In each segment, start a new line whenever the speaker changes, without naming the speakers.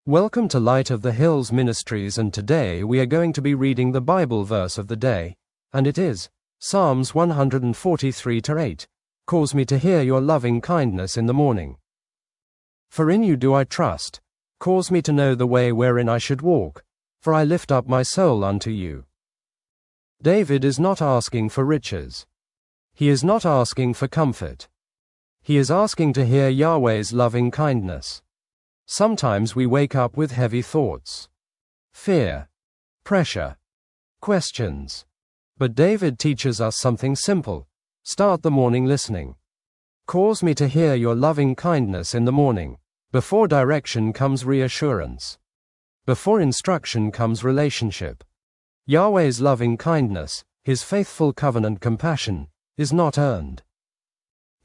Welcome to Light of the Hills Ministries, and today we are going to be reading the Bible verse of the day, and it is Psalms 143:8. Cause me to hear your loving kindness in the morning. For in you do I trust. Cause me to know the way wherein I should walk, for I lift up my soul unto you. David is not asking for riches. He is not asking for comfort. He is asking to hear Yahweh's loving kindness. Sometimes we wake up with heavy thoughts, fear, pressure, questions. But David teaches us something simple. Start the morning listening. Cause me to hear your loving kindness in the morning. Before direction comes reassurance. Before instruction comes relationship. Yahweh's loving kindness, His faithful covenant compassion, is not earned.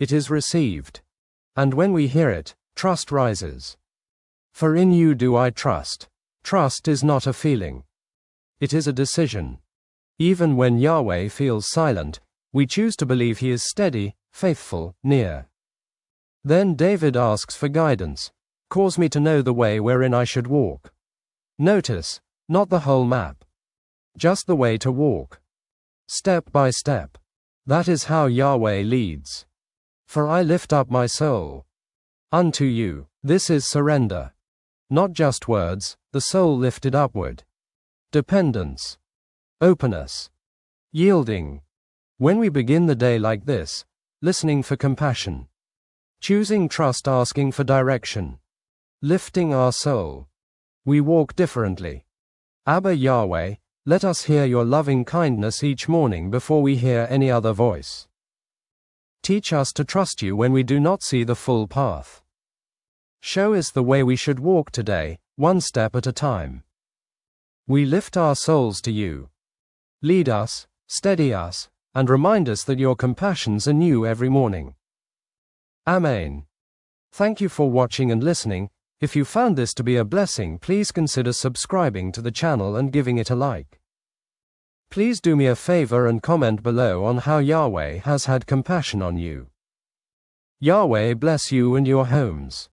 It is received. And when we hear it, trust rises. For in you do I trust. Trust is not a feeling. It is a decision. Even when Yahweh feels silent, we choose to believe He is steady, faithful, near. Then David asks for guidance. Cause me to know the way wherein I should walk. Notice, not the whole map. Just the way to walk. Step by step. That is how Yahweh leads. For I lift up my soul unto you. This is surrender. Not just words, the soul lifted upward. Dependence. Openness. Yielding. When we begin the day like this, listening for compassion. Choosing trust, asking for direction. Lifting our soul. We walk differently. Abba Yahweh, let us hear your loving kindness each morning before we hear any other voice. Teach us to trust you when we do not see the full path. Show us the way we should walk today, one step at a time. We lift our souls to you. Lead us, steady us, and remind us that your compassions are new every morning. Amen. Thank you for watching and listening. If you found this to be a blessing, please consider subscribing to the channel and giving it a like. Please do me a favor and comment below on how Yahweh has had compassion on you. Yahweh bless you and your homes.